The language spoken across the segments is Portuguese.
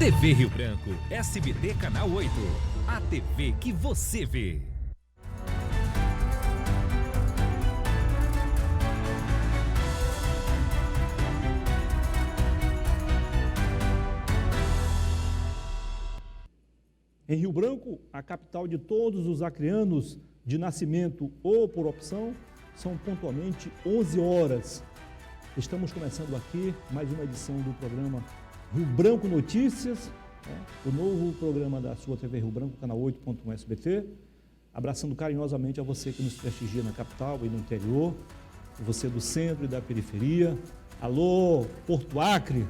TV Rio Branco, SBT Canal 8, a TV que você vê. Em Rio Branco, a capital de todos os acreanos de nascimento ou por opção, são pontualmente 11 horas. Estamos começando aqui mais uma edição do programa Rio Branco Notícias, o novo programa da sua TV Rio Branco, canal 8.1 SBT, abraçando carinhosamente a você que nos prestigia na capital e no interior, você do centro e da periferia. Alô, Porto Acre,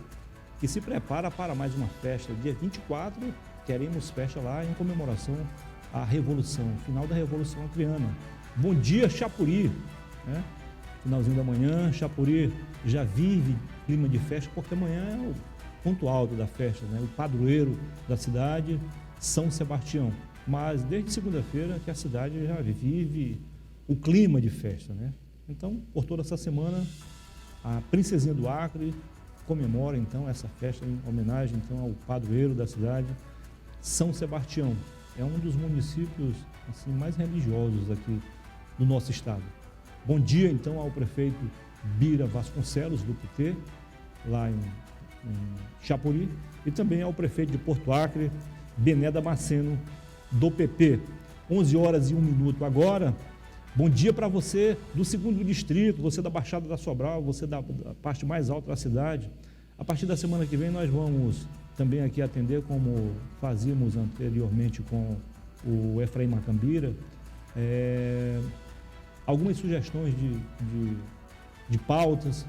que se prepara para mais uma festa. Dia 24, teremos festa lá em comemoração à Revolução, final da Revolução Acreana. Bom dia, Chapuri, finalzinho da manhã, Chapuri já vive clima de festa, porque amanhã é o ponto alto da festa, o padroeiro da cidade, São Sebastião. Mas desde segunda-feira que a cidade já vive o clima de festa, Então, por toda essa semana, a Princesinha do Acre comemora então essa festa em homenagem então ao padroeiro da cidade, São Sebastião. É um dos municípios assim, mais religiosos aqui do nosso estado. Bom dia então ao prefeito Bira Vasconcelos, do PT, lá em Chapuri, e também ao prefeito de Porto Acre, Bené Damasceno, do PP. 11 horas e 1 minuto agora. Bom dia para você do 2º Distrito, você da Baixada da Sobral, você da parte mais alta da cidade. A partir da semana que vem nós vamos também aqui atender, como fazíamos anteriormente com o Efraim Macambira, algumas sugestões de pautas,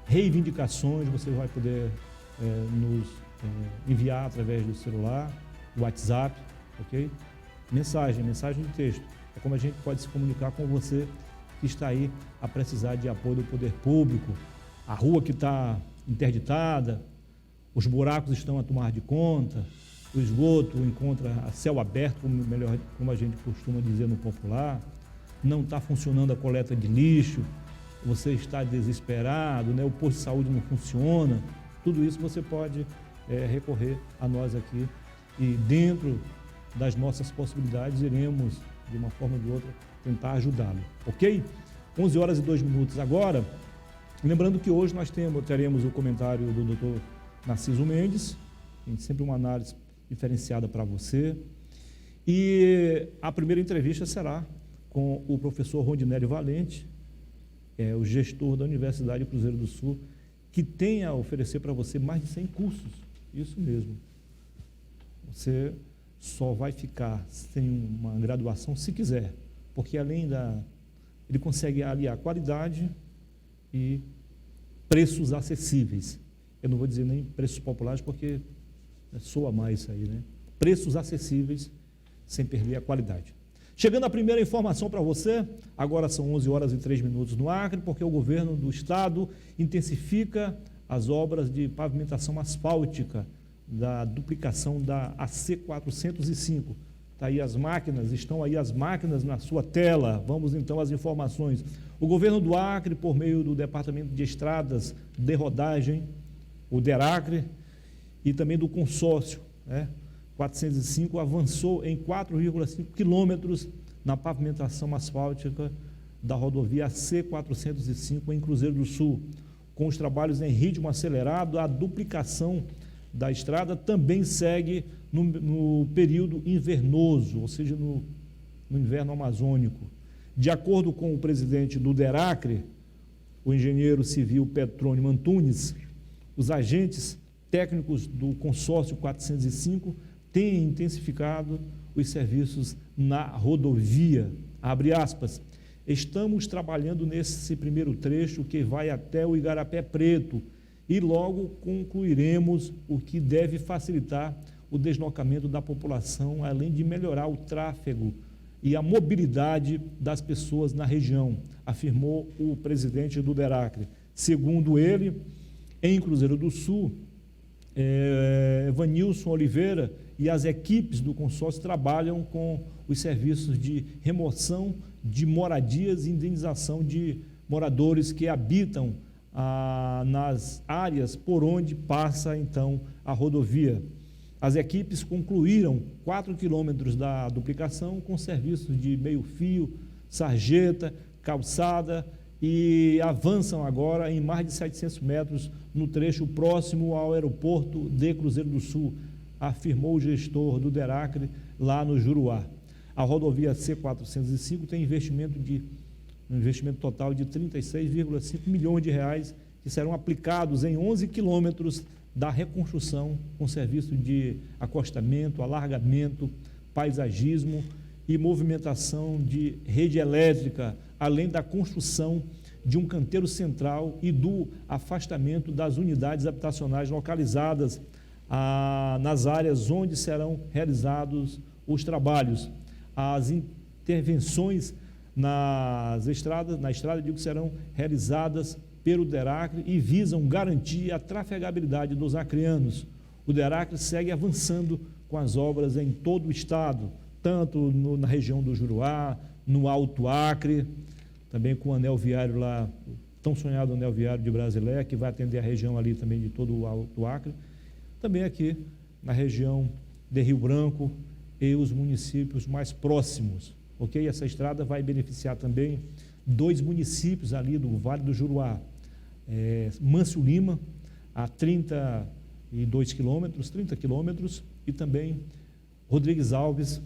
reivindicações, você vai poder nos enviar através do celular, do WhatsApp, ok? Mensagem de texto. É como a gente pode se comunicar com você que está aí a precisar de apoio do poder público, a rua que está interditada, os buracos estão a tomar de conta, o esgoto encontra a céu aberto, como a gente costuma dizer no popular, não está funcionando a coleta de lixo, você está desesperado, o posto de saúde não funciona, tudo isso você pode recorrer a nós aqui e dentro das nossas possibilidades iremos, de uma forma ou de outra, tentar ajudá-lo, ok? 11 horas e 2 minutos agora, lembrando que hoje nós teremos o comentário do doutor Narciso Mendes, tem sempre uma análise diferenciada para você, e a primeira entrevista será com o professor Rondinelli Valente, o gestor da Universidade Cruzeiro do Sul, que tem a oferecer para você mais de 100 cursos, isso mesmo. Você só vai ficar sem uma graduação se quiser, porque ele consegue aliar qualidade e preços acessíveis. Eu não vou dizer nem preços populares, porque soa mais isso aí, Preços acessíveis, sem perder a qualidade. Chegando a primeira informação para você, agora são 11 horas e 3 minutos no Acre, porque o governo do estado intensifica as obras de pavimentação asfáltica da duplicação da AC 405. Tá aí as máquinas, estão aí as máquinas na sua tela. Vamos então às informações. O governo do Acre, por meio do Departamento de Estradas de Rodagem, o DERACRE, e também do consórcio, 405, avançou em 4,5 quilômetros na pavimentação asfáltica da rodovia AC-405 em Cruzeiro do Sul. Com os trabalhos em ritmo acelerado, a duplicação da estrada também segue no período invernoso, ou seja, no inverno amazônico. De acordo com o presidente do DERACRE, o engenheiro civil Petrônio Antunes, os agentes técnicos do consórcio 405 têm intensificado os serviços na rodovia. Abre aspas, estamos trabalhando nesse primeiro trecho que vai até o Igarapé Preto e logo concluiremos o que deve facilitar o deslocamento da população, além de melhorar o tráfego e a mobilidade das pessoas na região, afirmou o presidente do DERACRE. Segundo ele, em Cruzeiro do Sul, Vanilson Oliveira e as equipes do consórcio trabalham com os serviços de remoção de moradias e indenização de moradores que habitam nas áreas por onde passa, então, a rodovia. As equipes concluíram 4 quilômetros da duplicação com serviços de meio-fio, sarjeta, calçada e avançam agora em mais de 700 metros no trecho próximo ao aeroporto de Cruzeiro do Sul, afirmou o gestor do DERACRE lá no Juruá. A rodovia C-405 tem um investimento total de 36,5 milhões de reais que serão aplicados em 11 quilômetros da reconstrução com serviço de acostamento, alargamento, paisagismo e movimentação de rede elétrica, além da construção de um canteiro central e do afastamento das unidades habitacionais localizadas nas áreas onde serão realizados os trabalhos. As intervenções na estrada, digo, serão realizadas pelo DERACRE e visam garantir a trafegabilidade dos acreanos. O DERACRE segue avançando com as obras em todo o estado, tanto na região do Juruá, no Alto Acre, também com o anel viário lá, o tão sonhado anel viário de Brasilé, que vai atender a região ali também de todo o Alto Acre, também aqui na região de Rio Branco e os municípios mais próximos, ok? Essa estrada vai beneficiar também 2 municípios ali do Vale do Juruá, Mâncio Lima, a 30 quilômetros, e também Rodrigues Alves,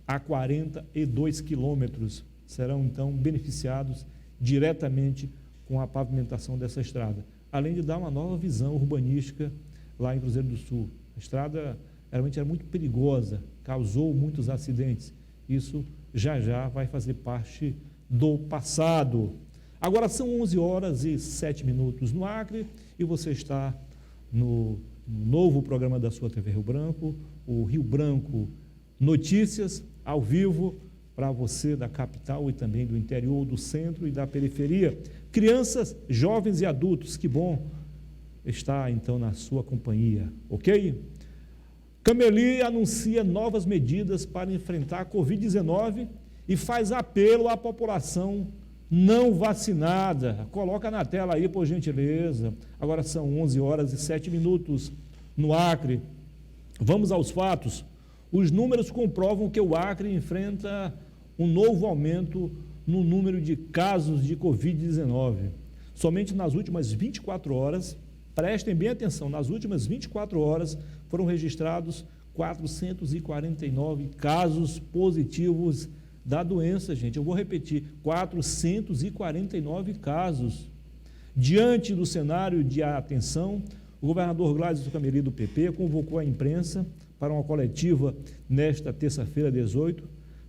a 42 quilômetros. Serão, então, beneficiados diretamente com a pavimentação dessa estrada, além de dar uma nova visão urbanística lá em Cruzeiro do Sul. A estrada realmente era muito perigosa, causou muitos acidentes. Isso já vai fazer parte do passado. Agora são 11 horas e 7 minutos no Acre e você está no novo programa da sua TV Rio Branco, o Rio Branco Notícias, ao vivo, para você da capital e também do interior, do centro e da periferia. Crianças, jovens e adultos, que bom estar então na sua companhia, ok? Cameli anuncia novas medidas para enfrentar a Covid-19 e faz apelo à população não vacinada. Coloca na tela aí, por gentileza. Agora são 11 horas e 7 minutos no Acre. Vamos aos fatos. Os números comprovam que o Acre enfrenta um novo aumento no número de casos de Covid-19. Somente nas últimas 24 horas, prestem bem atenção, nas últimas 24 horas foram registrados 449 casos positivos da doença, gente. Eu vou repetir, 449 casos. Diante do cenário de atenção, o governador Gladys Cameli do PP convocou a imprensa para uma coletiva nesta terça-feira, 18,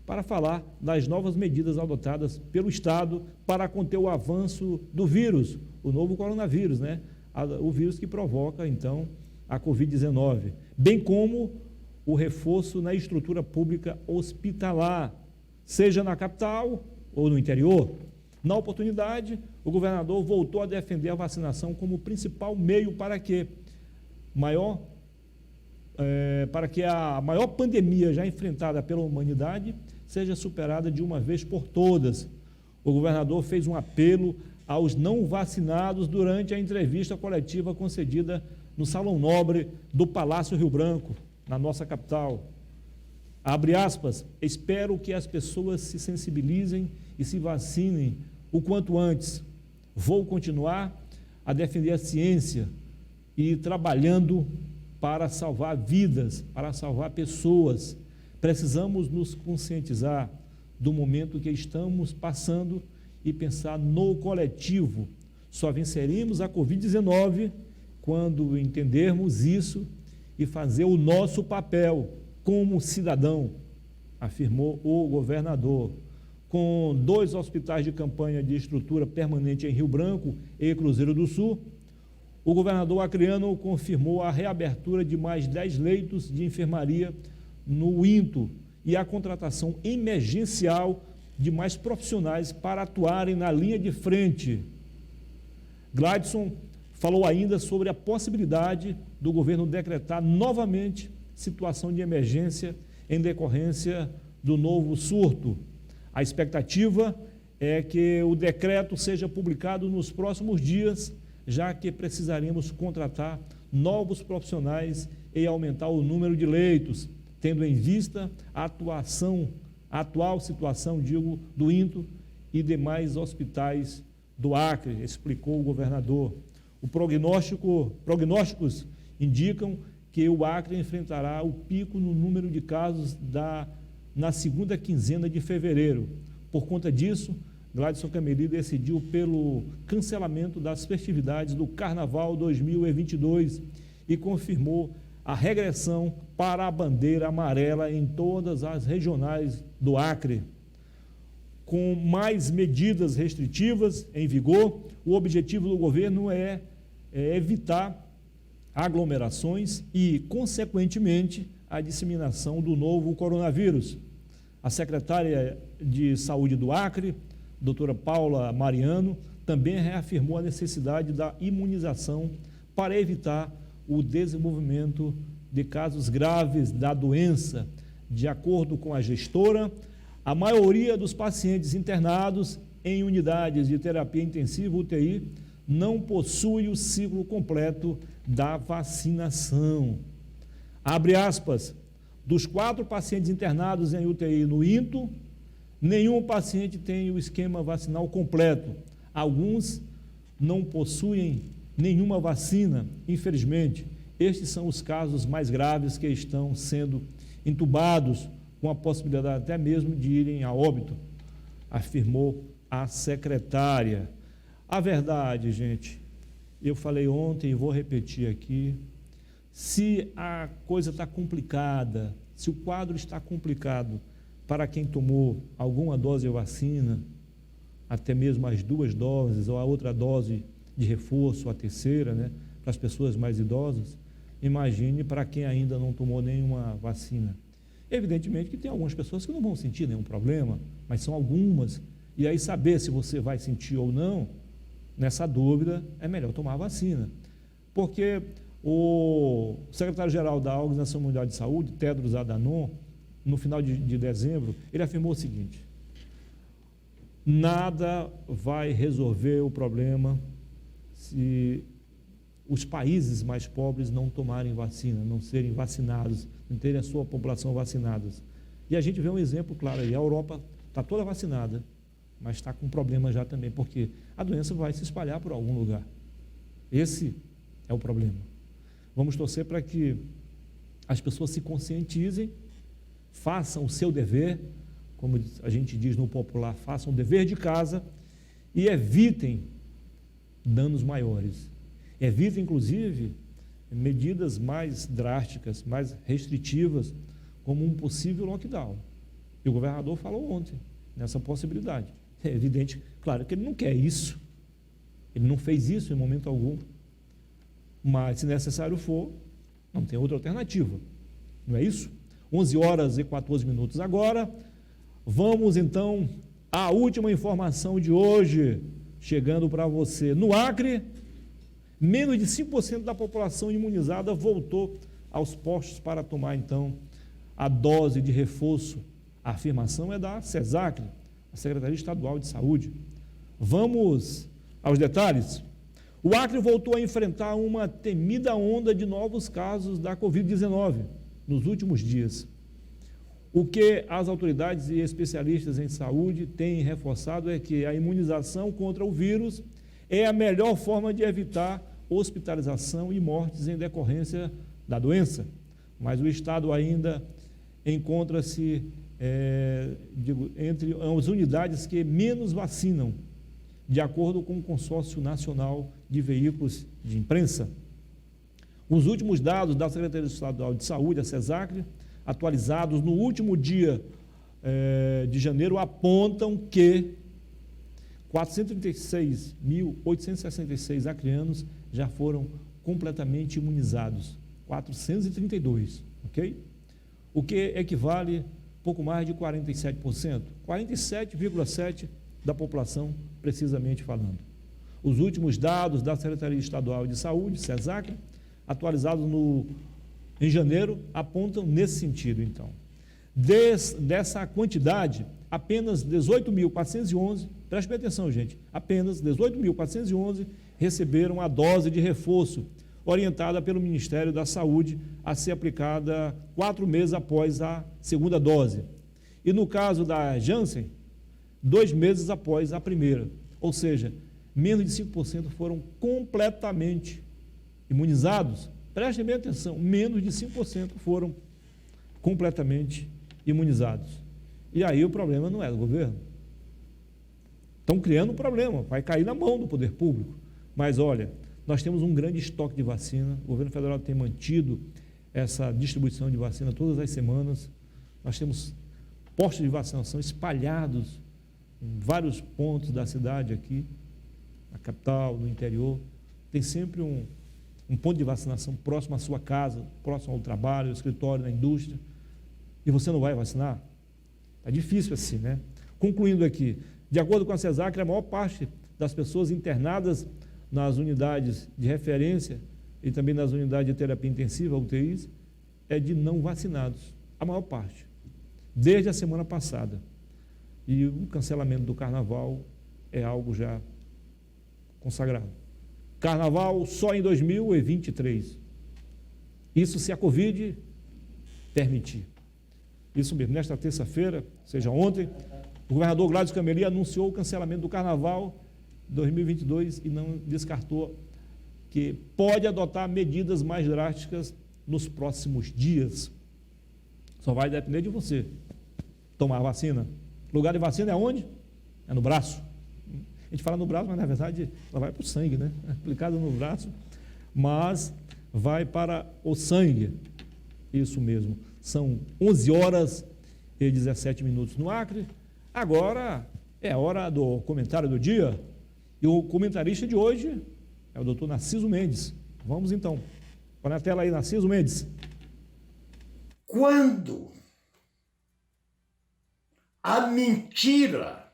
para falar das novas medidas adotadas pelo Estado para conter o avanço do vírus, o novo coronavírus, né? O vírus que provoca, então, a Covid-19, bem como o reforço na estrutura pública hospitalar, seja na capital ou no interior. Na oportunidade, o governador voltou a defender a vacinação como principal meio para que a maior pandemia já enfrentada pela humanidade seja superada de uma vez por todas. O governador fez um apelo aos não vacinados durante a entrevista coletiva concedida no Salão Nobre do Palácio Rio Branco, na nossa capital. Abre aspas, espero que as pessoas se sensibilizem e se vacinem o quanto antes. Vou continuar a defender a ciência e trabalhando para salvar vidas, para salvar pessoas. Precisamos nos conscientizar do momento que estamos passando e pensar no coletivo. Só venceremos a Covid-19 quando entendermos isso e fazer o nosso papel como cidadão, afirmou o governador. Com 2 hospitais de campanha de estrutura permanente em Rio Branco e Cruzeiro do Sul, o governador acreano confirmou a reabertura de mais 10 leitos de enfermaria no INTO e a contratação emergencial de mais profissionais para atuarem na linha de frente. Gladson falou ainda sobre a possibilidade do governo decretar novamente situação de emergência em decorrência do novo surto. A expectativa é que o decreto seja publicado nos próximos dias, já que precisaremos contratar novos profissionais e aumentar o número de leitos, tendo em vista a atual situação, do INTO e demais hospitais do Acre, explicou o governador. Prognósticos indicam que o Acre enfrentará o pico no número de casos na segunda quinzena de fevereiro. Por conta disso, Gladson Cameli decidiu pelo cancelamento das festividades do Carnaval 2022 e confirmou a regressão para a bandeira amarela em todas as regionais do Acre. Com mais medidas restritivas em vigor, o objetivo do governo é evitar aglomerações e, consequentemente, a disseminação do novo coronavírus. A secretária de Saúde do Acre, doutora Paula Mariano, também reafirmou a necessidade da imunização para evitar o desenvolvimento de casos graves da doença. De acordo com a gestora, a maioria dos pacientes internados em unidades de terapia intensiva UTI não possui o ciclo completo da vacinação. Abre aspas, dos 4 pacientes internados em UTI no INTO, nenhum paciente tem o esquema vacinal completo. Alguns não possuem nenhuma vacina, infelizmente. Estes são os casos mais graves que estão sendo entubados, com a possibilidade até mesmo de irem a óbito, afirmou a secretária. A verdade, gente, eu falei ontem e vou repetir aqui, se a coisa está complicada, se o quadro está complicado para quem tomou alguma dose de vacina, até mesmo as 2 doses ou a outra dose de reforço, a terceira, né, para as pessoas mais idosas, imagine para quem ainda não tomou nenhuma vacina. Evidentemente que tem algumas pessoas que não vão sentir nenhum problema, mas são algumas, e aí saber se você vai sentir ou não, nessa dúvida, é melhor tomar a vacina. Porque o secretário-geral da Organização Mundial de Saúde, Tedros Adhanom, no final de dezembro, ele afirmou o seguinte: nada vai resolver o problema se os países mais pobres não tomarem vacina, não serem vacinados, não terem a sua população vacinada. E a gente vê um exemplo claro aí, a Europa está toda vacinada, mas está com problema já também, porque a doença vai se espalhar por algum lugar. Esse é o problema. Vamos torcer para que as pessoas se conscientizem, façam o seu dever, como a gente diz no popular, façam o dever de casa e evitem danos maiores. Evita, inclusive, medidas mais drásticas, mais restritivas, como um possível lockdown. E o governador falou ontem nessa possibilidade. É evidente, claro que ele não quer isso, ele não fez isso em momento algum, mas se necessário for, não tem outra alternativa, não é isso? 11h14 agora, vamos então à última informação de hoje, chegando para você. No Acre, menos de 5% da população imunizada voltou aos postos para tomar, então, a dose de reforço. A afirmação é da SESACRE, a Secretaria Estadual de Saúde. Vamos aos detalhes. O Acre voltou a enfrentar uma temida onda de novos casos da Covid-19 nos últimos dias. O que as autoridades e especialistas em saúde têm reforçado é que a imunização contra o vírus é a melhor forma de evitar hospitalização e mortes em decorrência da doença. Mas o Estado ainda encontra-se entre as unidades que menos vacinam, de acordo com o Consórcio Nacional de Veículos de Imprensa. Os últimos dados da Secretaria Estadual de Saúde, a SESACRE, atualizados no último dia de janeiro, apontam que 436.866 acreanos já foram completamente imunizados, 432, ok? O que equivale a pouco mais de 47%, 47,7% da população, precisamente falando. Os últimos dados da Secretaria Estadual de Saúde, SESACRE, atualizados em janeiro, apontam nesse sentido, então. Dessa quantidade, apenas 18.411, preste bem atenção, gente, apenas 18.411 receberam a dose de reforço, orientada pelo Ministério da Saúde a ser aplicada 4 meses após a segunda dose. E no caso da Janssen, 2 meses após a primeira. Ou seja, menos de 5% foram completamente imunizados. Prestem bem atenção, menos de 5% foram completamente imunizados. E aí o problema não é do governo. Estão criando um problema, vai cair na mão do poder público. Mas olha, nós temos um grande estoque de vacina, o governo federal tem mantido essa distribuição de vacina todas as semanas. Nós temos postos de vacinação espalhados em vários pontos da cidade aqui, na capital, no interior. Tem sempre um ponto de vacinação próximo à sua casa, próximo ao trabalho, ao escritório, na indústria. E você não vai vacinar? Está difícil assim, né? Concluindo aqui, de acordo com a CESAC, a maior parte das pessoas internadas nas unidades de referência e também nas unidades de terapia intensiva, UTIs, é de não vacinados, a maior parte, desde a semana passada. E o cancelamento do carnaval é algo já consagrado. Carnaval só em 2023. Isso se a Covid permitir. Isso mesmo, nesta terça-feira, ou seja, ontem, o governador Gladys Cameli anunciou o cancelamento do carnaval 2022 e não descartou que pode adotar medidas mais drásticas nos próximos dias. Só vai depender de você tomar a vacina. O lugar de vacina é onde? É no braço. A gente fala no braço, mas na verdade ela vai para o sangue, né? É aplicada no braço, mas vai para o sangue. Isso mesmo. São 11 horas e 17 minutos no Acre. Agora é a hora do comentário do dia. E o comentarista de hoje é o doutor Narciso Mendes. Vamos então. Põe na tela aí, Narciso Mendes. Quando a mentira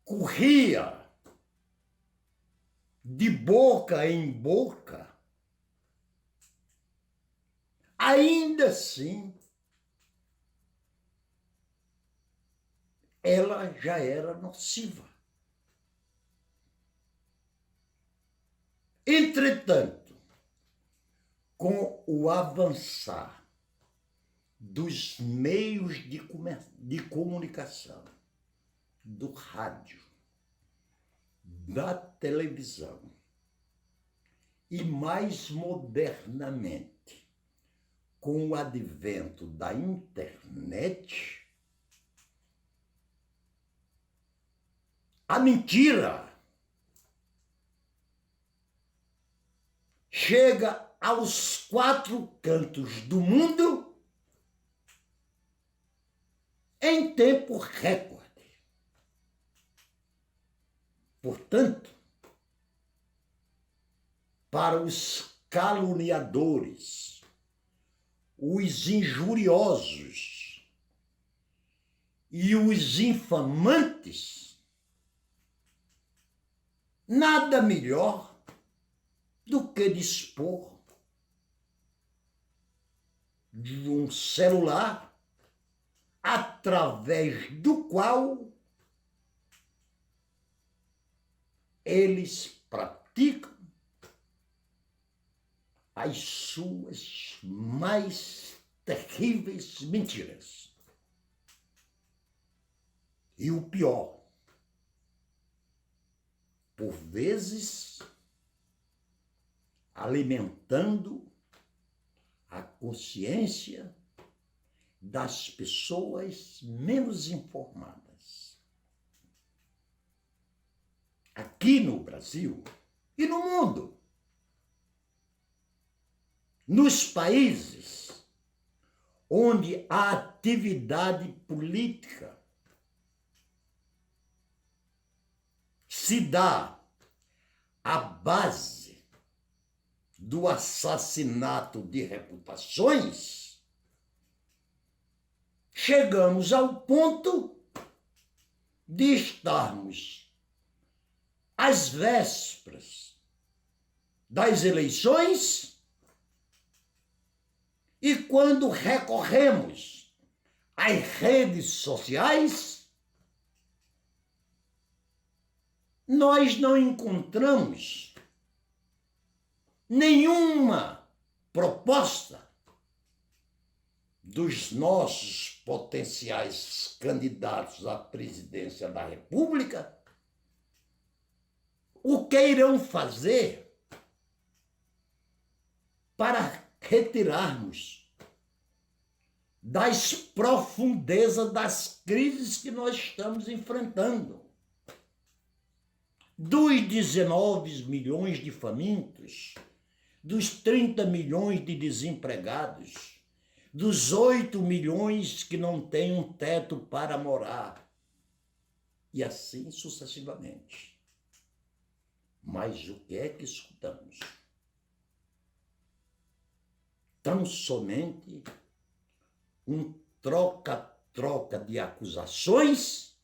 corria de boca em boca, ainda assim, ela já era nociva. Entretanto, com o avançar dos meios de comunicação, do rádio, da televisão e, mais modernamente, com o advento da internet, a mentira chega aos 4 cantos do mundo em tempo recorde. Portanto, para os caluniadores, os injuriosos e os infamantes, nada melhor do que dispor de um celular através do qual eles praticam as suas mais terríveis mentiras. E o pior, por vezes, alimentando a consciência das pessoas menos informadas. Aqui no Brasil e no mundo, nos países onde a atividade política se dá à base do assassinato de reputações, chegamos ao ponto de estarmos às vésperas das eleições e, quando recorremos as redes sociais, nós não encontramos nenhuma proposta dos nossos potenciais candidatos à presidência da República, o que irão fazer para retirarmos das profundezas das crises que nós estamos enfrentando. Dos 19 milhões de famintos, dos 30 milhões de desempregados, dos 8 milhões que não têm um teto para morar, e assim sucessivamente. Mas o que é que escutamos? Tão somente um troca-troca de acusações,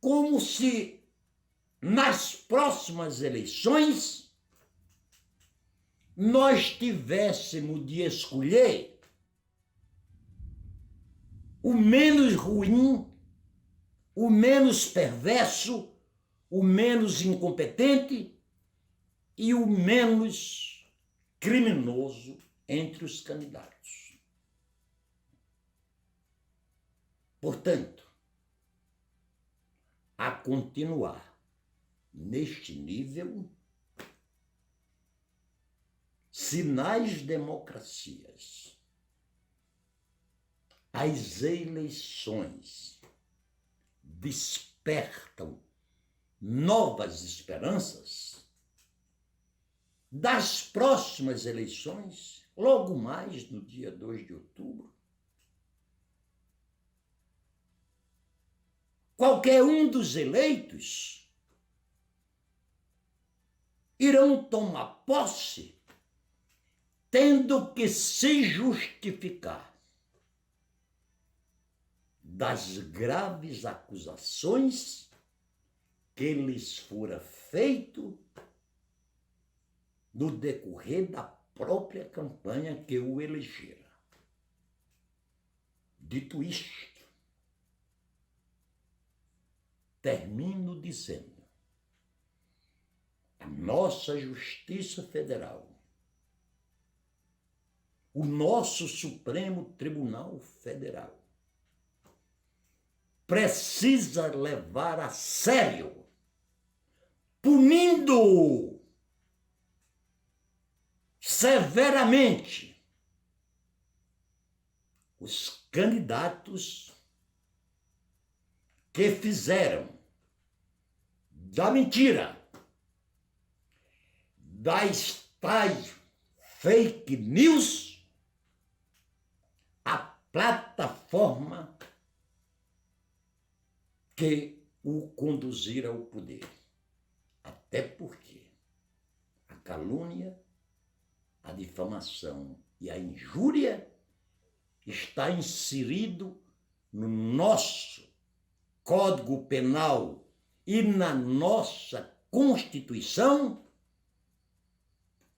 como se nas próximas eleições nós tivéssemos de escolher o menos ruim, o menos perverso, o menos incompetente e o menos criminoso entre os candidatos. Portanto, a continuar neste nível, se nas democracias as eleições despertam novas esperanças, das próximas eleições, logo mais no dia 2 de outubro, qualquer um dos eleitos irão tomar posse tendo que se justificar das graves acusações que lhes fora feito no decorrer da própria campanha que o elegera. Dito isto, termino dizendo: a nossa Justiça Federal, o nosso Supremo Tribunal Federal, precisa levar a sério, punindo severamente os candidatos que fizeram da mentira, das tais fake news, a plataforma que o conduzir ao poder. Até porque a calúnia, a difamação e a injúria está inserido no nosso Código Penal e na nossa Constituição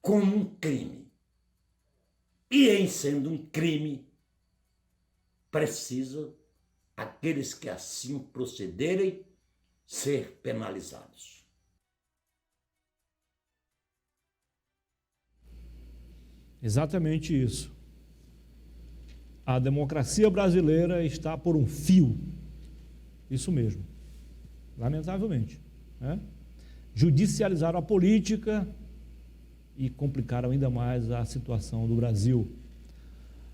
como um crime. E em sendo um crime, precisa aqueles que assim procederem ser penalizados. Exatamente isso. A democracia brasileira está por um fio. Isso mesmo. Lamentavelmente. Né? Judicializaram a política e complicaram ainda mais a situação do Brasil.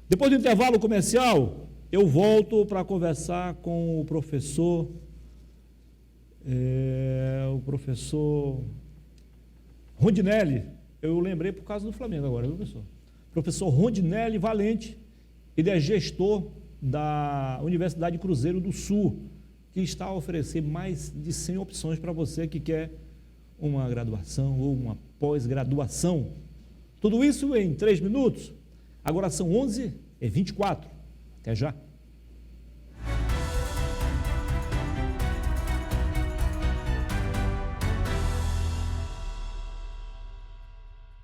Depois do intervalo comercial, eu volto para conversar com o professor Rondinelli. Eu lembrei por causa do Flamengo agora, viu, professor? Professor Rondinelli Valente, ele é gestor da Universidade Cruzeiro do Sul, que está a oferecer mais de 100 opções para você que quer uma graduação ou uma pós-graduação. Tudo isso em 3 minutos. Agora são 11h24. Até já.